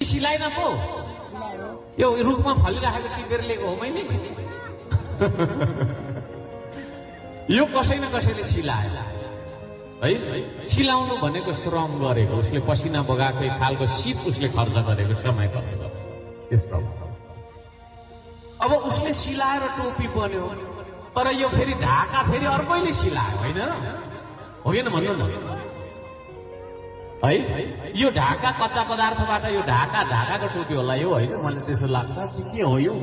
सिलाइ न पो यो रुखमा फलिरहेको टिपेर लिएको हो मैले यो कसै न कसैले सिलायो है। सिलाउनु भनेको श्रम गरेको, उसले पसिना बगाएको एक खालको शीत उसले खर्च गरेको समय खर्च गरेको। अब उसले सिलाएर टोपी बन्यो, तर यो फेरि ढाका फेरि अर्कैले सिलायो होइन र, हो कि भन्नु न है। यो ढाका कच्चा पदार्थबाट यो ढाकाको टोपी होला यो होइन, मलाई त्यसो लाग्छ कि के हो यो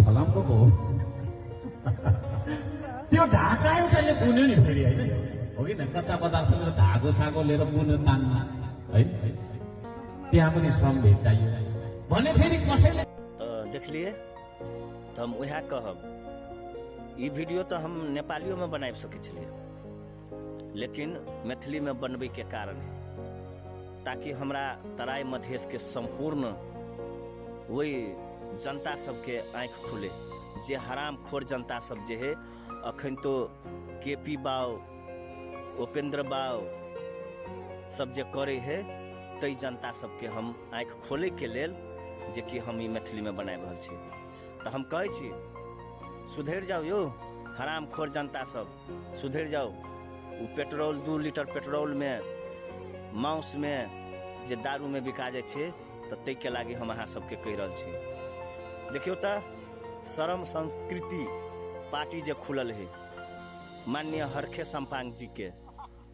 फलामको हो त्यो ढाका एउटाले बुन्यो नि फेरि होइन, हो कि कच्चा पदार्थले धागो सागो लिएर बुन्यो तानमा है, त्यहाँ पनि श्रम भेट्टाइयो भने फेरि कसैले देख लिए तो हम वह कहब ई वीडियो तो हम नेपालियों में बना सके छलिए, लेकिन मैथिली में बनबे के कारण है ताकि हमरा तराई मधेश के संपूर्ण वही जनता सबके आँख खुले, जे हराम खोर जनता सब जे है अखन तो केपी बाव उपेंद्र बाव सब जे करे है तई जनता सबके हम आँख खोले के लेल जे कि हम ई मैथिली में बना रहल छी। तो हम कहे छी सुधर जाओ यो हराम खोर जनता सब, सुधर जाओ। वो पेट्रोल 2 लीटर पेट्रोल में मांस में जे दारू में बिका जाए छे तो तै के लागी हम अहाँ सबके कह रहल छी। देखियो तो शरम संस्कृति पार्टी जे खुलल है माननीय हरखे सम्पांग जी के,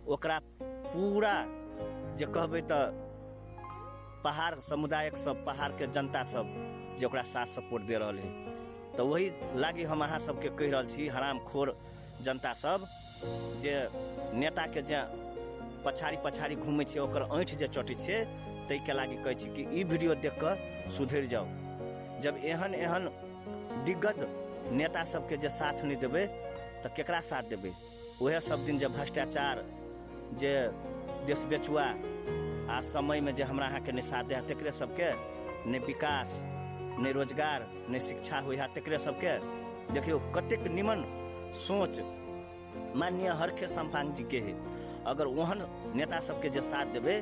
ओकरा पूरा जे कहबे तो पहाड़ समुदायक सब पहाड़ के जनता सब जो ओकरा साथ सपोर्ट दे रहल है, तो वही लागी हम अहाँ सबके कह रहल छी हराम खोर जनता सब जे नेता के जे पछाड़ी घूमे छे ओकर ऐंठ जे चटी छे तै के लागी कहै छी कि ई वीडियो देख कर सुधर जाओ। जब एहन एहन दिग्गज नेता सबके जे साथ नहीं देबे तो केकरा साथ देबे? वह सब दिन जब भ्रष्टाचार जे देश बेचुआ आ समय में जे हमरा अहाँ के नहीं साथ दे तकरे सबके ने विकास ने रोजगार ने शिक्षा हुई है तकरे सबके। देखियो कतेक निमन सोच माननीय हरखे सम्पांग जी के है, अगर वहन नेता सबके जे साथ देबे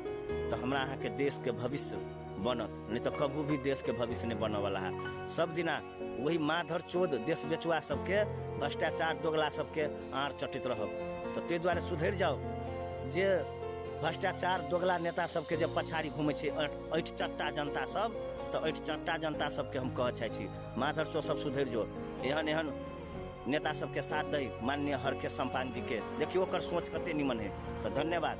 तो हमरा अहाँ के देश के भविष्य बनत, नहीं तो कभी भी देश के भविष्य नहीं बने वाला है। सब दिना वही माधर चोद देश बेचुआ सबके भ्रष्टाचार दोगला सबके आड़ चटित रहब। तो ते द्वारे सुधर जाओ जे भ्रष्टाचार दोगला नेता सबके जे पछाड़ी घूमे छे ऐठ चट्टा जनता सब, तो ऐठ चट्टा जनता सबके हम कह चाहे छी माधर चोद सब सुधर जो, एहन एहन नेता सबके साथ दे माननीय हरखे सम्पांग जी के। देखियो ओकर सोच कते निमन है। तो धन्यवाद।